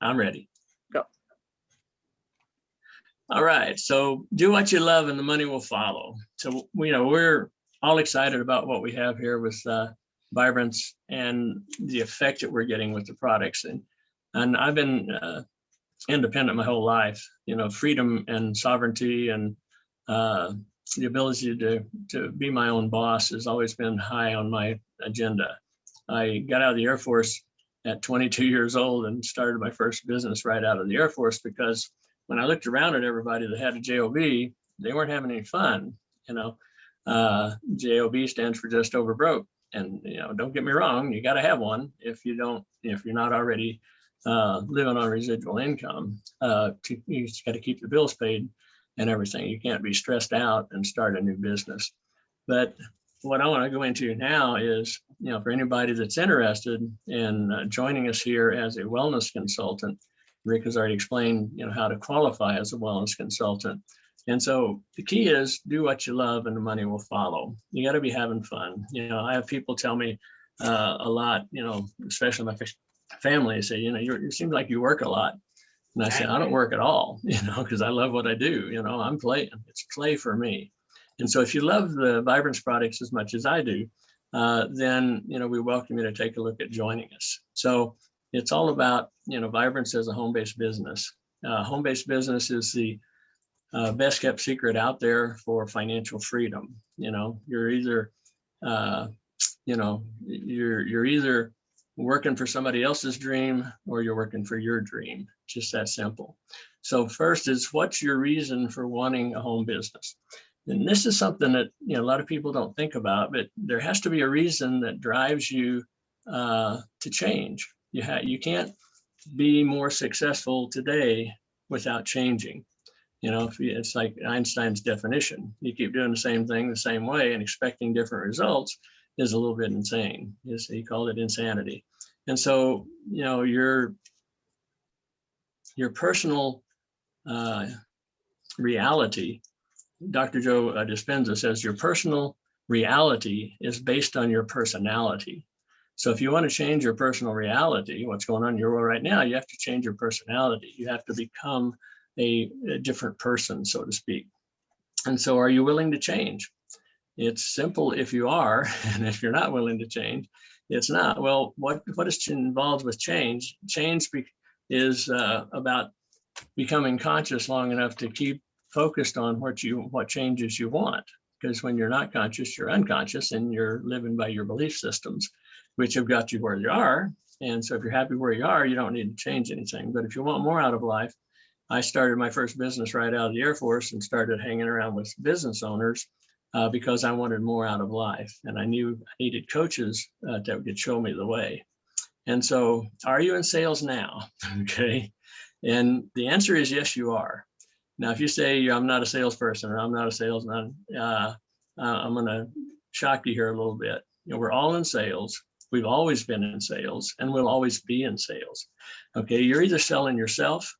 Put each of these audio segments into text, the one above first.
I'm ready. Go. All right. So do what you love and the money will follow. So, we're all excited about what we have here with Vibrance and the effect that we're getting with the products. And I've been independent my whole life, freedom and sovereignty and the ability to be my own boss has always been high on my agenda. I got out of the Air Force at 22 years old and started my first business right out of the Air Force, because when I looked around at everybody that had a JOB, they weren't having any fun. JOB stands for just over broke. And, don't get me wrong, you got to have one if you're not already living on residual income. You just got to keep the bills paid and everything. You can't be stressed out and start a new business. But what I want to go into now is, for anybody that's interested in joining us here as a wellness consultant, Rick has already explained, how to qualify as a wellness consultant. And so the key is do what you love and the money will follow. You got to be having fun. I have people tell me a lot, especially my family, say, you seem like you work a lot. And I say, I don't work at all, because I love what I do. I'm playing. It's play for me. And so if you love the Vibrance products as much as I do, then, we welcome you to take a look at joining us. So it's all about, Vibrance as a home-based business. Home-based business is the best kept secret out there for financial freedom. You're either, you're either working for somebody else's dream or you're working for your dream. Just that simple. So first is, what's your reason for wanting a home business? And this is something that, a lot of people don't think about, but there has to be a reason that drives you to change. You can't be more successful today without changing. It's like Einstein's definition. You keep doing the same thing the same way and expecting different results is a little bit insane. He called it insanity. And so, your personal reality, Dr. Joe Dispenza says your personal reality is based on your personality. So if you want to change your personal reality, what's going on in your world right now, you have to change your personality. You have to become a different person, so to speak. And so are you willing to change? It's simple if you are, and if you're not willing to change, it's not. Well, what is involved with change? Change is about becoming conscious long enough to keep focused on what changes you want. Because when you're not conscious, you're unconscious, and you're living by your belief systems, which have got you where you are. And so if you're happy where you are, you don't need to change anything. But if you want more out of life, I started my first business right out of the Air Force and started hanging around with business owners because I wanted more out of life. And I knew I needed coaches that could show me the way. And so, are you in sales now? Okay. And the answer is yes, you are. Now, if you say I'm not a salesperson or I'm not a salesman, I'm going to shock you here a little bit. We're all in sales. We've always been in sales, and we'll always be in sales. Okay. You're either selling yourself,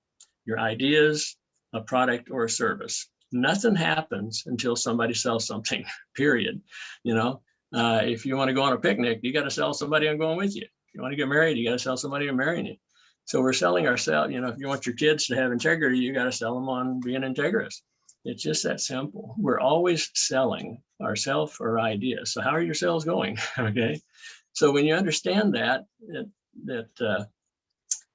your ideas, a product, or a service. Nothing happens until somebody sells something, period. If you want to go on a picnic, you got to sell somebody on going with you. If you want to get married, you got to sell somebody on marrying you. So we're selling ourselves. If you want your kids to have integrity, you got to sell them on being integrous. It's just that simple. We're always selling ourselves or ideas. So how are your sales going? Okay. So when you understand that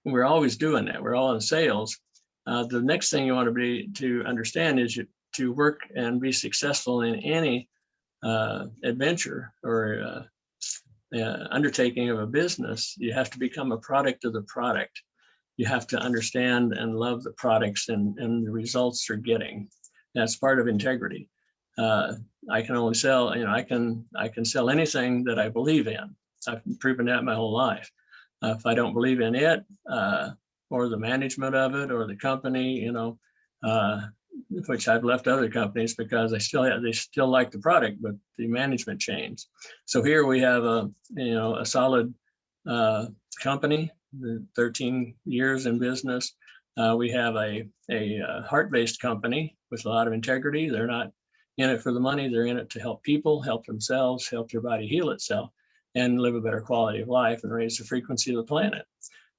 we're always doing that, we're all in sales. The next thing you want to understand is to work and be successful in any adventure or undertaking of a business. You have to become a product of the product. You have to understand and love the products and the results you're getting. That's part of integrity. I can only sell, I can sell anything that I believe in. I've proven that my whole life. If I don't believe in it, or the management of it, or the company, which I've left other companies because they still like the product, but the management changed. So here we have a solid company, 13 years in business. We have a heart-based company with a lot of integrity. They're not in it for the money. They're in it to help people, help themselves, help their body heal itself, and live a better quality of life and raise the frequency of the planet.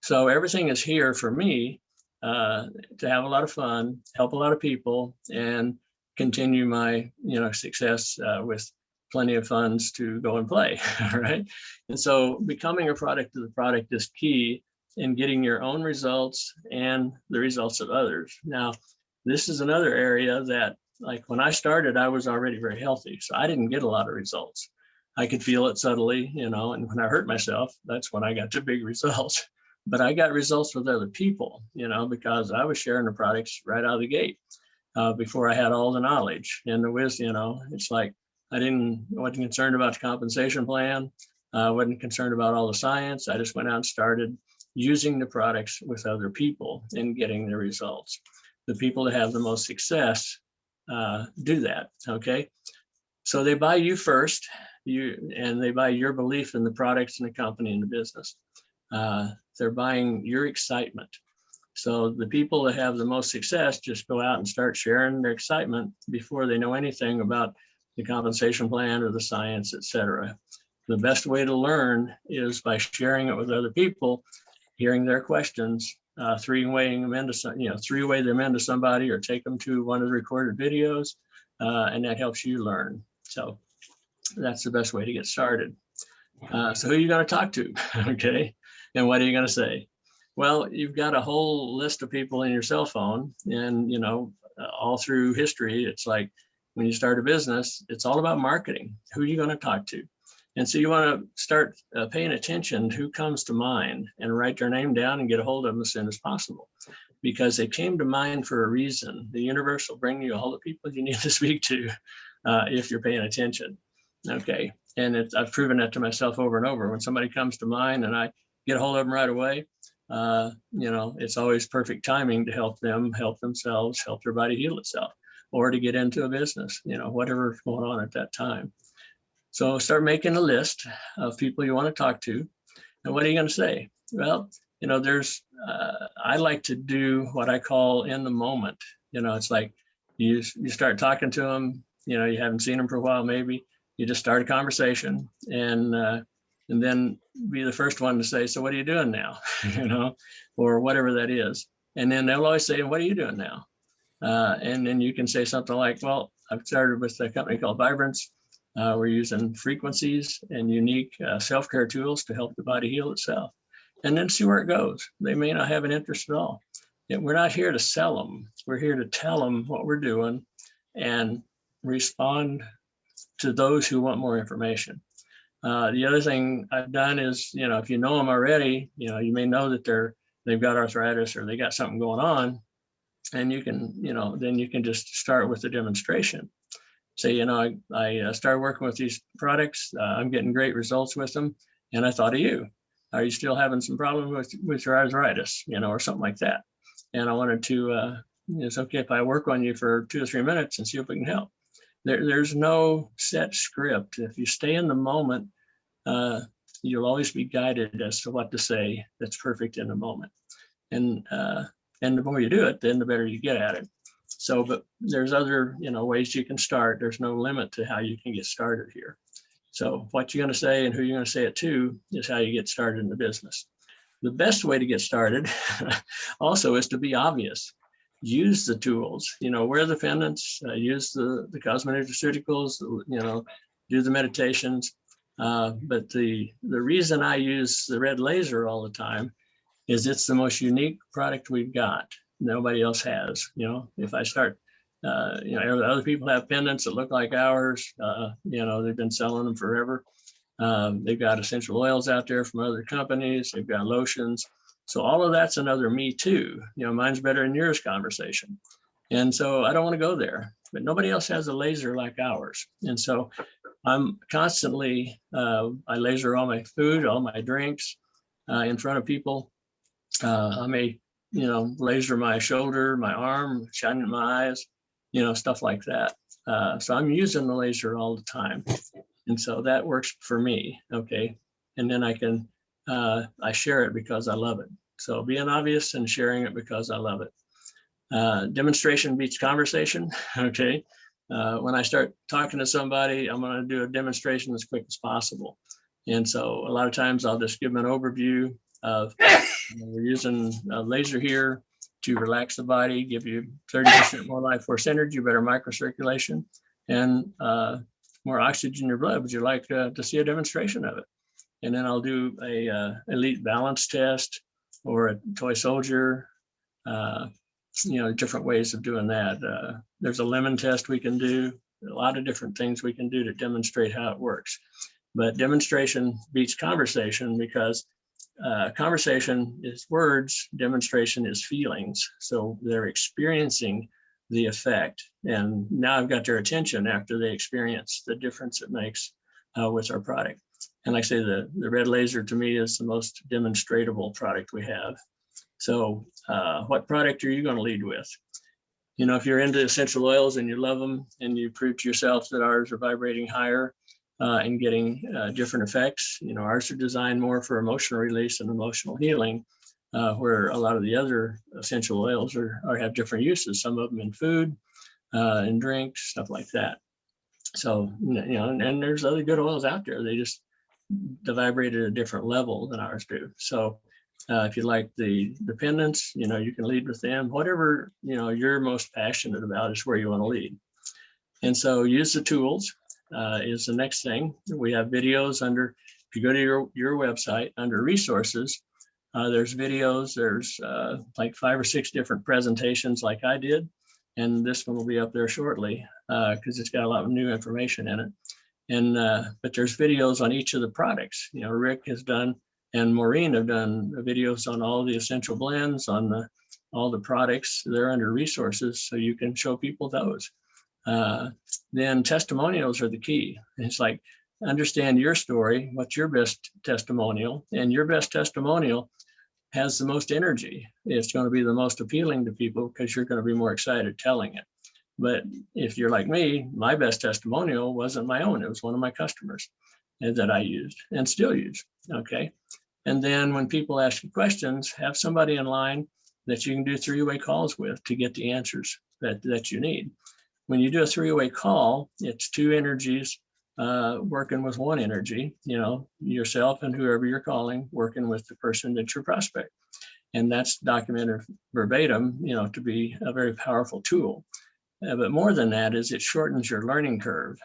So everything is here for me to have a lot of fun, help a lot of people, and continue my success with plenty of funds to go and play. Right. And so becoming a product of the product is key in getting your own results and the results of others. Now, this is another area that, like, when I started, I was already very healthy, so I didn't get a lot of results. I could feel it subtly, and when I hurt myself, that's when I got the big results. But I got results with other people, because I was sharing the products right out of the gate before I had all the knowledge and the wisdom. It's like I wasn't concerned about the compensation plan. I wasn't concerned about all the science. I just went out and started using the products with other people and getting the results. The people that have the most success do that. Okay. So they buy you first, and they buy your belief in the products and the company and the business. They're buying your excitement. So the people that have the most success just go out and start sharing their excitement before they know anything about the compensation plan or the science, et cetera. The best way to learn is by sharing it with other people, hearing their questions, three-way them into somebody, or take them to one of the recorded videos, and that helps you learn. So that's the best way to get started. So who are you going to talk to? Okay. And what are you going to say? Well, you've got a whole list of people in your cell phone, and, all through history, it's like when you start a business, it's all about marketing. Who are you going to talk to? And so you want to start paying attention to who comes to mind and write their name down and get a hold of them as soon as possible, because they came to mind for a reason. The universe will bring you all the people you need to speak to if you're paying attention. Okay. And I've proven that to myself over and over. When somebody comes to mind and I get a hold of them right away, it's always perfect timing to help them help themselves, help their body heal itself, or to get into a business, whatever's going on at that time. So start making a list of people you want to talk to. And what are you going to say? Well, I like to do what I call in the moment. It's like you start talking to them, you haven't seen them for a while, maybe. You just start a conversation and then be the first one to say, so what are you doing now? Or whatever that is. And then they'll always say, what are you doing now? And then you can say something like, well, I've started with a company called Vibrance. We're using frequencies and unique self-care tools to help the body heal itself. And then see where it goes. They may not have an interest at all. We're not here to sell them. We're here to tell them what we're doing and respond to those who want more information. The other thing I've done is, if you know them already, you may know that they've got arthritis or they got something going on, and you can, then you can just start with the demonstration. Say, I started working with these products. I'm getting great results with them, and I thought of you. Are you still having some problems with your arthritis, or something like that? And I wanted to, it's okay if I work on you for 2 or 3 minutes and see if we can help. There's no set script. If you stay in the moment, you'll always be guided as to what to say that's perfect in the moment. And the more you do it, then the better you get at it. So, but there's other, ways you can start. There's no limit to how you can get started here. So what you're going to say and who you're going to say it to is how you get started in the business. The best way to get started also is to be obvious. Use the tools, wear the pendants, use the cosmeceuticals, do the meditations. But the reason I use the red laser all the time is it's the most unique product we've got. Nobody else has. If I start, other people have pendants that look like ours. They've been selling them forever. They've got essential oils out there from other companies. They've got lotions. So all of that's another me too. Mine's better than yours conversation. And so I don't want to go there, but nobody else has a laser like ours. And so I'm constantly, I laser all my food, all my drinks in front of people. I may, laser my shoulder, my arm, shining my eyes, stuff like that. So I'm using the laser all the time. And so that works for me. Okay. And then I can, I share it because I love it. So being obvious and sharing it because I love it. Demonstration beats conversation. Okay. When I start talking to somebody, I'm going to do a demonstration as quick as possible. And so a lot of times I'll just give them an overview of we're using a laser here to relax the body, give you 30% more life force energy, better microcirculation, and more oxygen in your blood. Would you like to see a demonstration of it? And then I'll do a elite balance test or a toy soldier, different ways of doing that. There's a lemon test we can do, a lot of different things we can do to demonstrate how it works. But demonstration beats conversation, because conversation is words, demonstration is feelings. So they're experiencing the effect. And now I've got their attention after they experience the difference it makes with our product. And like I say, the red laser to me is the most demonstratable product we have. So what product are you going to lead with? If you're into essential oils and you love them and you prove to yourself that ours are vibrating higher and getting different effects, ours are designed more for emotional release and emotional healing, where a lot of the other essential oils have different uses, some of them in food, in drinks, stuff like that. So, and there's other good oils out there. They vibrate at a different level than ours do. So if you like the dependence, you can lead with them. Whatever, you're most passionate about is where you want to lead. And so use the tools is the next thing. We have videos if you go to your website, under resources, there's videos, there's like 5 or 6 different presentations like I did. And this one will be up there shortly because it's got a lot of new information in it. And but there's videos on each of the products. Rick has done, and Maureen have done videos on all the essential blends, on all the products. They're under resources, so you can show people those. Then testimonials are the key. It's like, understand your story, what's your best testimonial, and your best testimonial has the most energy. It's going to be the most appealing to people because you're going to be more excited telling it. But if you're like me, my best testimonial wasn't my own. It was one of my customers that I used and still use. Okay. And then when people ask you questions, have somebody in line that you can do 3-way calls with to get the answers that you need. When you do a 3-way call, it's 2 energies working with 1 energy, yourself and whoever you're calling, working with the person that's your prospect. And that's documented verbatim, to be a very powerful tool. But more than that is it shortens your learning curve.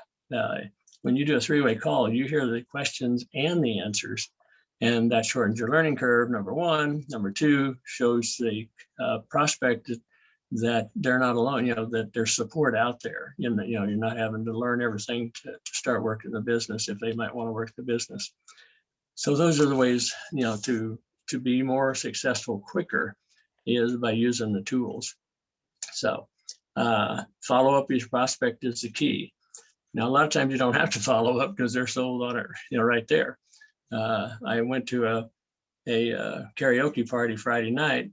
When you do a 3-way call, you hear the questions and the answers, and that shortens your learning curve, number 1. Number 2, shows the prospect that they're not alone, that there's support out there. You're not having to learn everything to start working the business if they might want to work the business. So those are the ways, to be more successful quicker, is by using the tools. So follow up each prospect is the key. Now, a lot of times you don't have to follow up because they're sold on it, right there. I went to a karaoke party Friday night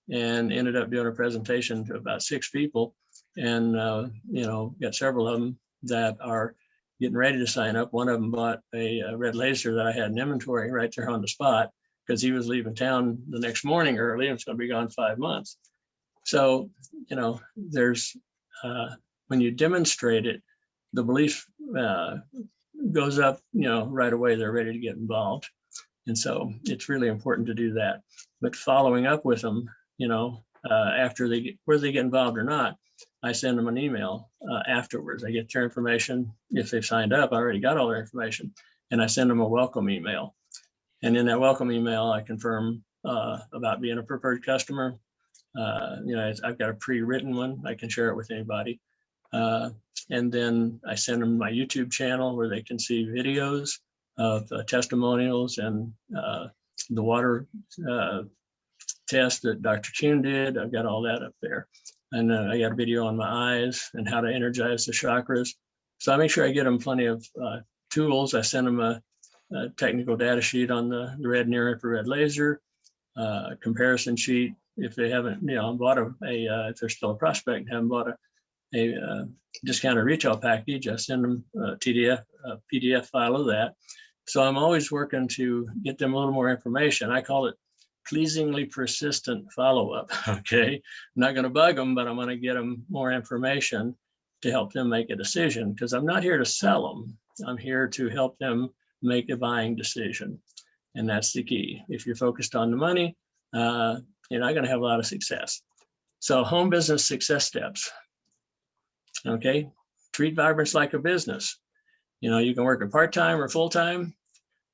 and ended up doing a presentation to about 6 people, and got several of them that are getting ready to sign up. One of them bought a red laser that I had in inventory right there on the spot because he was leaving town the next morning early and it's going to be gone 5 months. So, there's, when you demonstrate it, the belief goes up, right away, they're ready to get involved. And so it's really important to do that. But following up with them, after whether they get involved or not, I send them an email afterwards. I get their information. If they've signed up, I already got all their information, and I send them a welcome email. And in that welcome email, I confirm about being a preferred customer. I've got a pre-written one. I can share it with anybody. And then I send them my YouTube channel where they can see videos of testimonials and the water test that Dr. Kuhn did. I've got all that up there. And I got a video on my eyes and how to energize the chakras. So I make sure I get them plenty of tools. I send them a technical data sheet on the red near infrared laser, comparison sheet. If they haven't, bought if they're still a prospect and haven't bought a discounted retail package, I send them a PDF file of that. So I'm always working to get them a little more information. I call it pleasingly persistent follow-up. Okay, I'm not going to bug them, but I'm going to get them more information to help them make a decision, because I'm not here to sell them. I'm here to help them make a buying decision. And that's the key. If you're focused on the money, you're not going to have a lot of success. So home business success steps. Okay. Treat Vibrance like a business. You can work it part-time or full-time,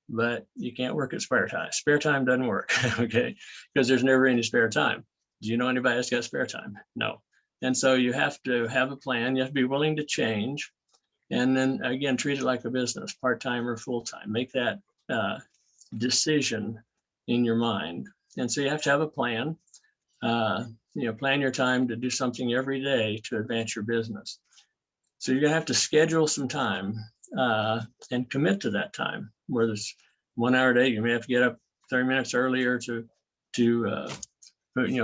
but you can't work at spare time. Spare time doesn't work, okay? Because there's never any spare time. Do you know anybody that's got spare time? No. And so you have to have a plan. You have to be willing to change. And then again, treat it like a business, part-time or full-time. Make that decision in your mind. And so you have to have a plan. Plan your time to do something every day to advance your business. So you're gonna have to schedule some time and commit to that time. Where there's 1 hour a day, you may have to get up 30 minutes earlier to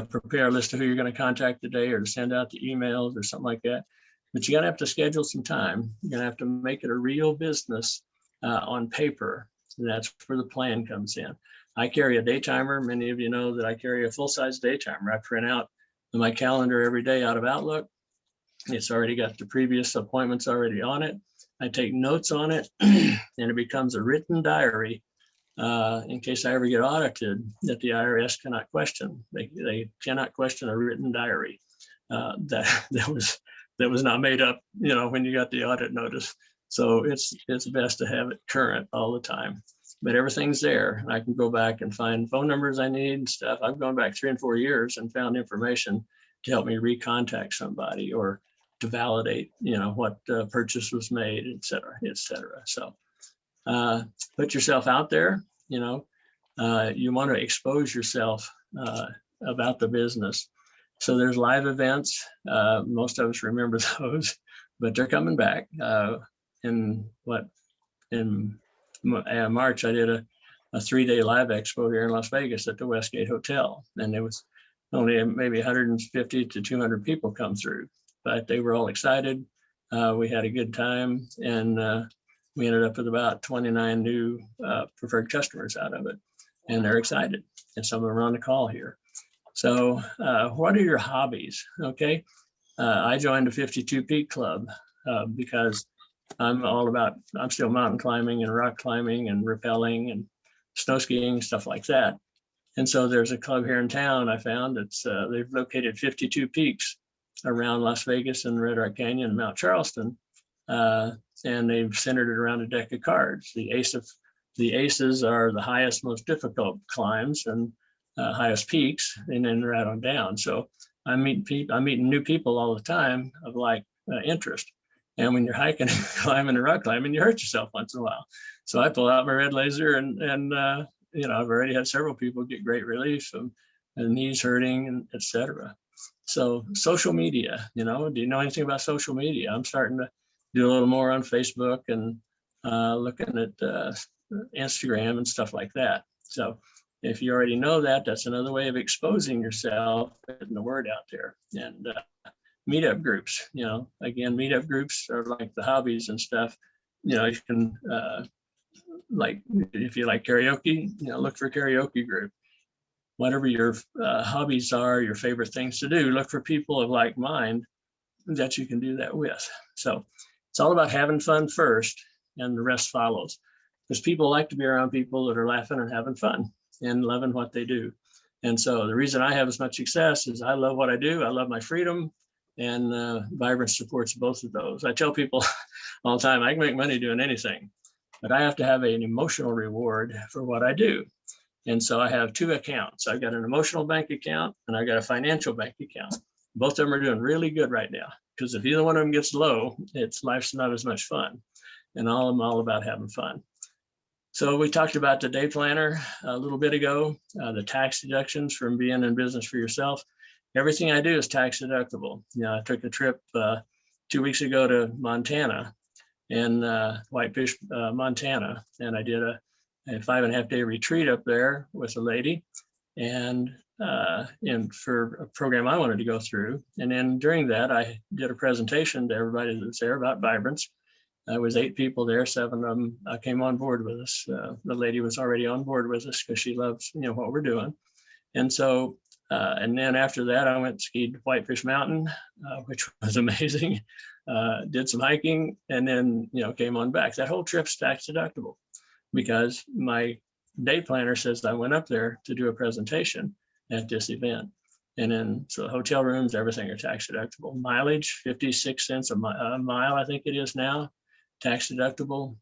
prepare a list of who you're going to contact today, or to send out the emails or something like that. But you're gonna have to schedule some time. You're gonna have to make it a real business on paper. And that's where the plan comes in. I carry a day timer. Many of you know that I carry a full-size day timer. I print out my calendar every day out of Outlook. It's already got the previous appointments already on it. I take notes on it, and it becomes a written diary in case I ever get audited that the IRS cannot question. They cannot question a written diary. That was not made up, when you got the audit notice. So it's best to have it current all the time. But everything's there. I can go back and find phone numbers I need and stuff. I've gone back 3 and 4 years and found information to help me recontact somebody, or to validate, what purchase was made, et cetera, et cetera. So put yourself out there. You want to expose yourself about the business. So there's live events. Most of us remember those, but they're coming back. In March, I did a 3-day live expo here in Las Vegas at the Westgate Hotel, and there was only maybe 150 to 200 people come through, but they were all excited. We had a good time, and we ended up with about 29 new preferred customers out of it, and they're excited. And some of them are on the call here. So what are your hobbies? Okay. I joined the 52 Peak Club because I'm still mountain climbing and rock climbing and rappelling and snow skiing, stuff like that. And so there's a club here in town I found. They've located 52 peaks around Las Vegas and Red Rock Canyon and Mount Charleston. And they've centered it around a deck of cards. The aces are the highest, most difficult climbs and highest peaks, and then right on down. So I'm meeting new people all the time of like interest. And when you're hiking and climbing and rock climbing, you hurt yourself once in a while. So I pull out my red laser and I've already had several people get great relief from knees hurting, and et cetera. So social media, do you know anything about social media? I'm starting to do a little more on Facebook and looking at Instagram and stuff like that. So if you already know that, that's another way of exposing yourself, getting the word out there. And meetup groups, again, meetup groups are like the hobbies and stuff. You can, like, if you like karaoke, look for a karaoke group. Whatever your hobbies are, your favorite things to do, look for people of like mind that you can do that with. So it's all about having fun first, and the rest follows. Because people like to be around people that are laughing and having fun and loving what they do. And so the reason I have as much success is I love what I do. I love my freedom, and Vibrance supports both of those. I tell people all the time, I can make money doing anything, but I have to have an emotional reward for what I do. And so I have 2 accounts. I've got an emotional bank account and I've got a financial bank account. Both of them are doing really good right now, because if either one of them gets low, life's not as much fun. And I'm all about having fun. So we talked about the day planner a little bit ago, the tax deductions from being in business for yourself. Everything I do is tax deductible. I took a trip 2 weeks ago to Montana, in Whitefish, Montana, and I did a 5.5 day retreat up there with a lady, and for a program I wanted to go through. And then during that, I did a presentation to everybody that's there about Vibrance. There was 8 people there. 7 of them came on board with us. The lady was already on board with us because she loves, what we're doing. And so, and then after that, I went and skied Whitefish Mountain, which was amazing. Did some hiking, and then, came on back. That whole trip's tax deductible because my day planner says I went up there to do a presentation at this event. And then, so hotel rooms, everything are tax deductible. Mileage, 56 cents a mile, I think it is now, tax deductible.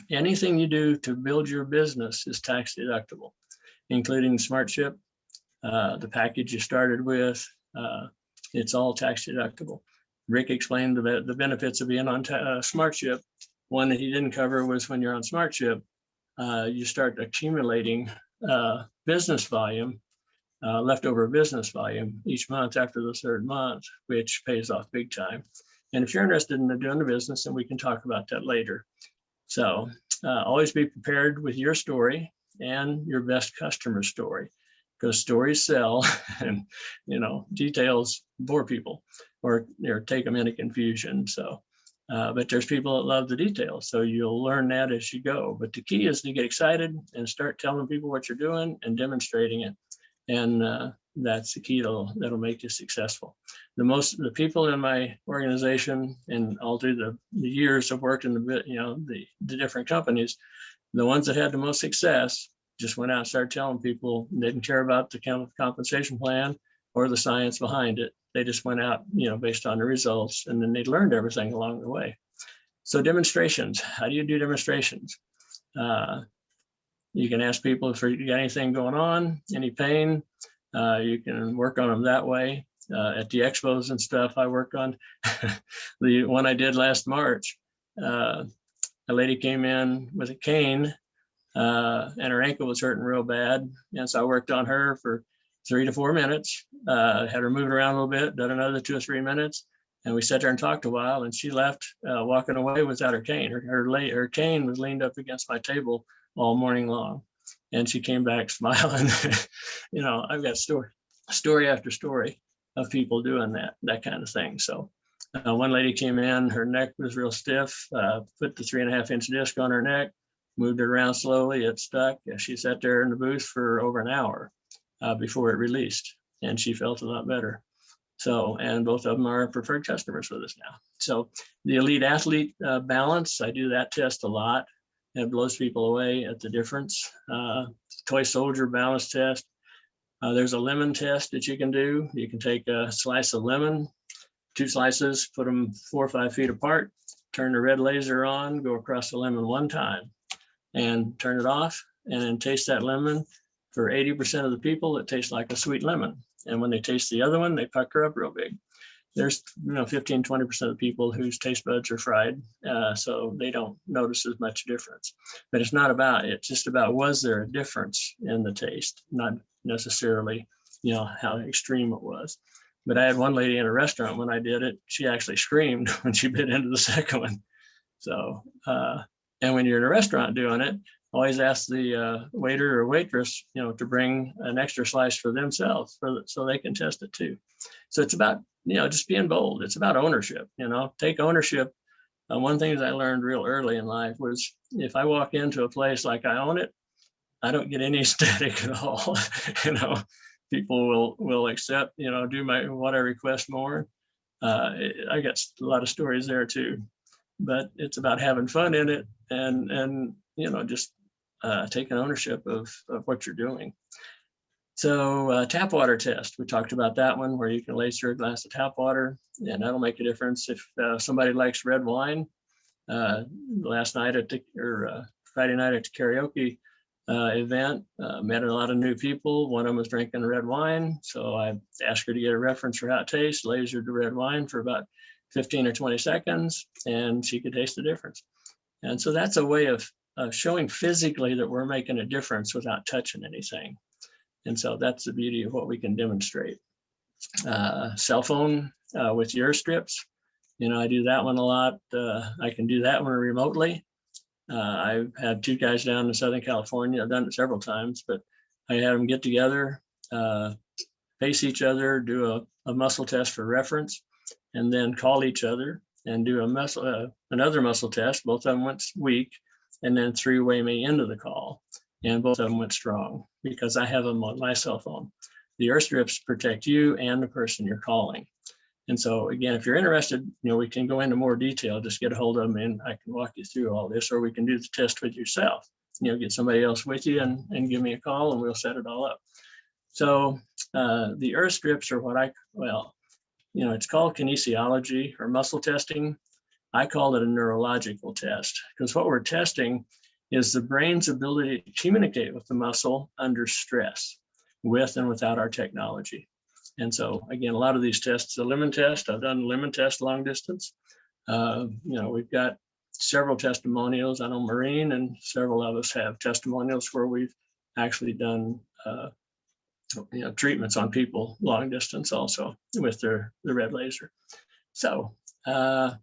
Anything you do to build your business is tax deductible, including SmartShip, the package you started with, it's all tax deductible. Rick explained the benefits of being on SmartShip. One that he didn't cover was when you're on SmartShip, you start accumulating business volume, leftover business volume each month after the third month, which pays off big time. And if you're interested in doing the business, then we can talk about that later. So always be prepared with your story and your best customer story, because stories sell and, you know, details bore people or take them into confusion. So, but there's people that love the details. So you'll learn that as you go. But the key is to get excited and start telling people what you're doing and demonstrating it. And that's the key that'll make you successful. The people in my organization, and all through the years I've worked in the different companies, the ones that had the most success just went out and started telling people. They didn't care about the compensation plan or the science behind it. They just went out, based on the results, and then they learned everything along the way. So demonstrations, how do you do demonstrations? You can ask people if you got anything going on, any pain. You can work on them that way. At the expos and stuff, I work on the one I did last March. A lady came in with a cane, and her ankle was hurting real bad. And so I worked on her for 3 to 4 minutes, had her move around a little bit, done another 2 or 3 minutes. And we sat there and talked a while, and she left walking away without her cane. Her cane was leaned up against my table all morning long. And she came back smiling. I've got story after story of people doing that kind of thing. So one lady came in, her neck was real stiff, put the 3.5-inch disc on her neck, moved it around slowly, it stuck. She sat there in the booth for over an hour before it released, and she felt a lot better. So, and both of them are preferred customers with us now. So the elite athlete balance, I do that test a lot. It blows people away at the difference. Toy soldier balance test. There's a lemon test that you can do. You can take a slice of lemon, 2 slices, put them 4 or 5 feet apart, turn the red laser on, go across the lemon 1 time and turn it off, and then taste that lemon. For 80% of the people, it tastes like a sweet lemon. And when they taste the other one, they pucker up real big. There's 15, 20% of the people whose taste buds are fried, so they don't notice as much difference. But it's just about, was there a difference in the taste, not necessarily, how extreme it was. But I had one lady in a restaurant when I did it, she actually screamed when she bit into the second one. So, and when you're in a restaurant doing it, always ask the waiter or waitress, to bring an extra slice for themselves so they can test it too. So it's about, just being bold. It's about ownership, take ownership. One thing that I learned real early in life was, if I walk into a place like I own it, I don't get any static at all. People will accept, do what I request more. I got a lot of stories there too, but it's about having fun in it and just taking ownership of what you're doing. So tap water test, we talked about that one, where you can laser a glass of tap water, and that'll make a difference. If somebody likes red wine, last night Friday night at the karaoke event, met a lot of new people. One of them was drinking red wine, so I asked her to get a reference for how it tastes, lasered the red wine for about 15 or 20 seconds, and she could taste the difference. And so that's a way of showing physically that we're making a difference without touching anything. And so that's the beauty of what we can demonstrate. Cell phone with your strips, I do that one a lot. I can do that one remotely. I've had 2 guys down in Southern California. I've done it several times, but I had them get together, face each other, do a muscle test for reference, and then call each other and do another muscle test. Both of them went weak, and then 3-way me into the call. And both of them went strong because I have them on my cell phone. The ear strips protect you and the person you're calling. And so again, if you're interested, we can go into more detail, just get a hold of them and I can walk you through all this, or we can do the test with yourself. get somebody else with you and give me a call and we'll set it all up. So the earth strips are what it's called kinesiology or muscle testing. I call it a neurological test because what we're testing is the brain's ability to communicate with the muscle under stress, with and without our technology. And so again, a lot of these tests, the lemon test, I've done the lemon test long distance. We've got several testimonials. I know Maureen and several of us have testimonials where we've actually done treatments on people long distance also with the red laser. So the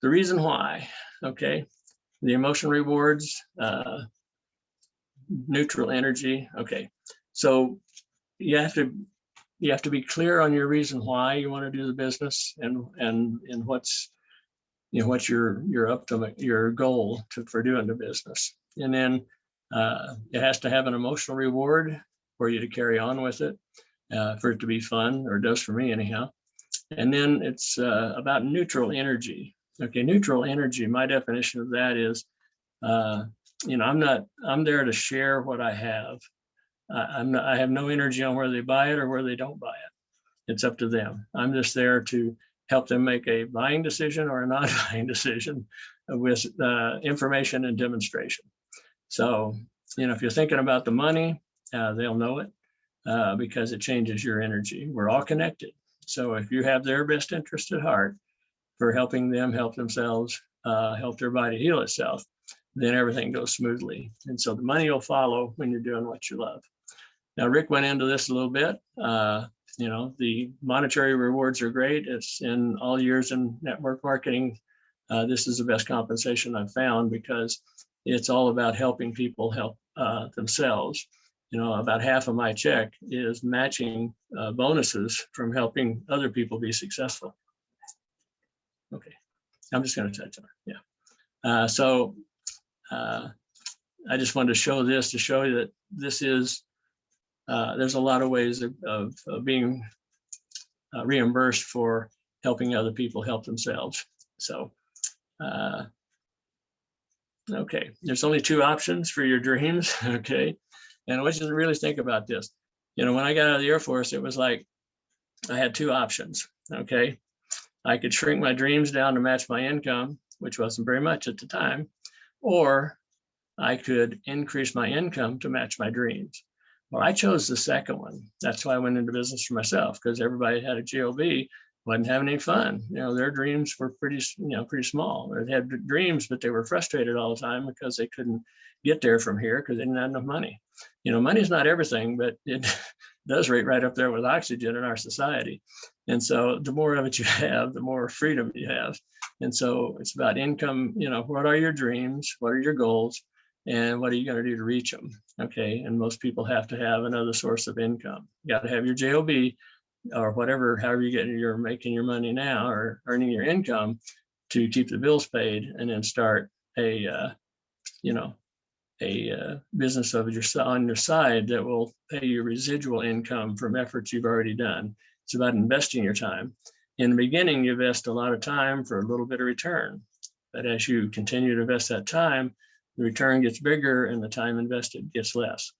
reason why, okay, the emotion rewards, neutral energy. Okay, so you have to be clear on your reason why you want to do the business and what's your ultimate, your goal for doing the business. And then it has to have an emotional reward for you to carry on with it, for it to be fun, or it does for me anyhow. And then it's about neutral energy. Okay, neutral energy, my definition of that is, I'm there to share what I have. I have no energy on whether they buy it or where they don't buy it. It's up to them. I'm just there to help them make a buying decision or a non-buying decision with information and demonstration. So, if you're thinking about the money, they'll know it because it changes your energy. We're all connected. So if you have their best interest at heart for helping them help themselves, help their body heal itself, then everything goes smoothly. And so the money will follow when you're doing what you love. Now, Rick went into this a little bit. The monetary rewards are great. It's in all years in network marketing. This is the best compensation I've found because it's all about helping people help themselves. About half of my check is matching bonuses from helping other people be successful. Okay, I'm just going to touch on it. Yeah. I just wanted to show this to show you that this is, there's a lot of ways of being reimbursed for helping other people help themselves. So, okay, there's only two options for your dreams, okay? And I want you to really think about this. When I got out of the Air Force, it was like I had two options, okay? I could shrink my dreams down to match my income, which wasn't very much at the time, or I could increase my income to match my dreams. Well, I chose the second one. That's why I went into business for myself, because everybody had a job, wasn't having any fun. Their dreams were pretty small. They had dreams, but they were frustrated all the time because they couldn't get there from here because they didn't have enough money. Money's not everything, but it does rate right up there with oxygen in our society. And so the more of it you have, the more freedom you have. And so it's about income. What are your dreams? What are your goals? And what are you going to do to reach them? Okay. And most people have to have another source of income. You got to have your JOB or whatever, however you're making your money now or earning your income to keep the bills paid, and then start a business on your side that will pay you residual income from efforts you've already done. It's about investing your time. In the beginning, you invest a lot of time for a little bit of return, but as you continue to invest that time, the return gets bigger and the time invested gets less.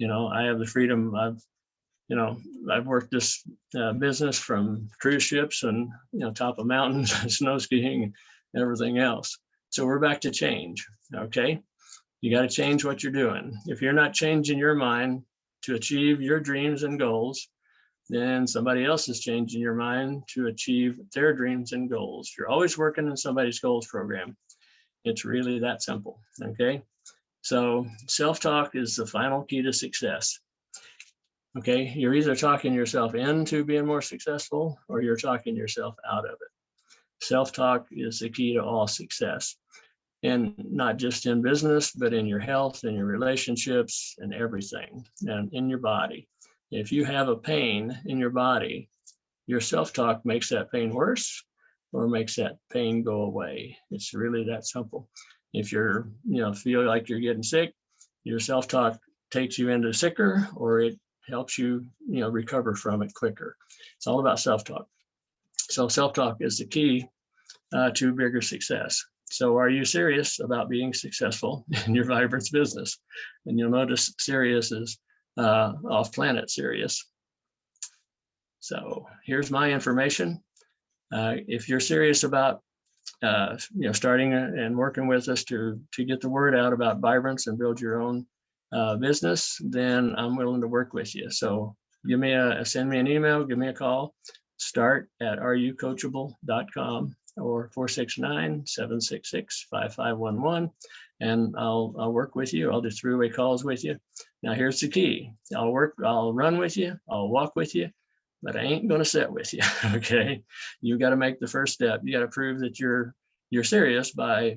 I have the freedom. I've worked this business from cruise ships and, top of mountains, snow skiing, and everything else. So we're back to change. Okay. You got to change what you're doing. If you're not changing your mind to achieve your dreams and goals, then somebody else is changing your mind to achieve their dreams and goals. You're always working in somebody's goals program. It's really that simple. Okay. So self-talk is the final key to success. Okay. You're either talking yourself into being more successful or you're talking yourself out of it. Self-talk is the key to all success. And not just in business, but in your health and your relationships and everything, and in your body. If you have a pain in your body, your self-talk makes that pain worse or makes that pain go away. It's really that simple. If you're, feel like you're getting sick, your self-talk takes you into sicker, or it helps you, recover from it quicker. It's all about self-talk. So self-talk is the key to bigger success. So are you serious about being successful in your vibrance business? And you'll notice serious is off-planet serious. So here's my information. If you're serious about starting and working with us to get the word out about vibrance and build your own business, then I'm willing to work with you. So send me an email, give me a call. Start at areyoucoachable.com or 469-766-5511, and I'll work with you. I'll do three-way calls with you. Now here's the key. I'll run with you, I'll walk with you, but I ain't going to sit with you. Okay, you got to make the first step. You got to prove that you're serious by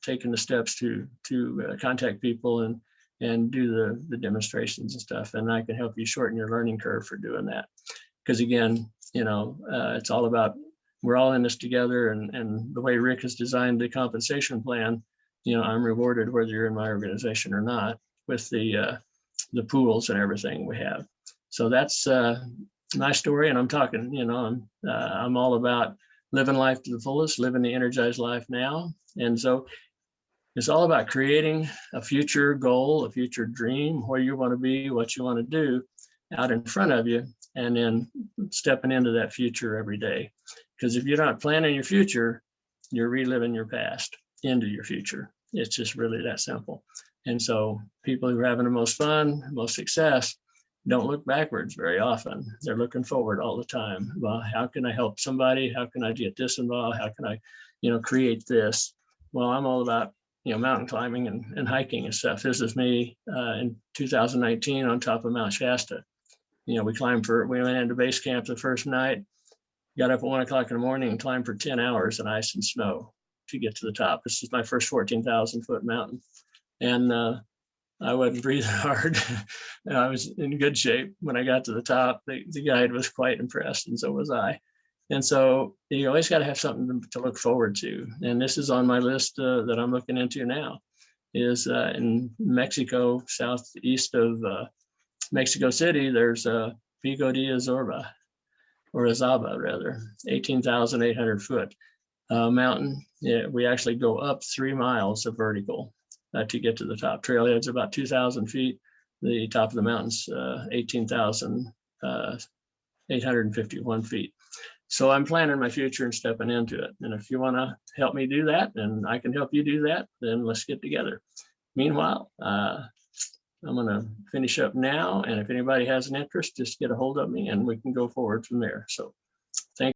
taking the steps to contact people and do the demonstrations and stuff. And I can help you shorten your learning curve for doing that. Because again, it's all about, we're all in this together, and the way Rick has designed the compensation plan, I'm rewarded whether you're in my organization or not with the pools and everything we have. So that's my story, and I'm talking, I'm all about living life to the fullest, living the energized life now. And so it's all about creating a future goal, a future dream, where you want to be, what you want to do out in front of you, and then stepping into that future every day. Because if you're not planning your future, you're reliving your past into your future. It's just really that simple. And so people who are having the most fun, most success, don't look backwards very often. They're looking forward all the time. Well, how can I help somebody? How can I get this involved? How can I, create this? Well, I'm all about, mountain climbing and hiking and stuff. This is me in 2019 on top of Mount Shasta. We went into base camp the first night, got up at 1 o'clock in the morning and climbed for 10 hours in ice and snow to get to the top. This is my first 14,000 foot mountain. And I wasn't breathing hard. I was in good shape. When I got to the top, the guide was quite impressed, and so was I. And so you always got to have something to look forward to. And this is on my list that I'm looking into now, is in Mexico, southeast of Mexico City, there's Pico de Azorba, or Azaba rather, 18,800 foot mountain. Yeah, we actually go up 3 miles of vertical to get to the top. Trailhead's about 2,000 feet. The top of the mountain's 18,851 feet. So I'm planning my future and stepping into it. And if you want to help me do that, and I can help you do that, then let's get together. Meanwhile, I'm going to finish up now. And if anybody has an interest, just get a hold of me and we can go forward from there. So thank you.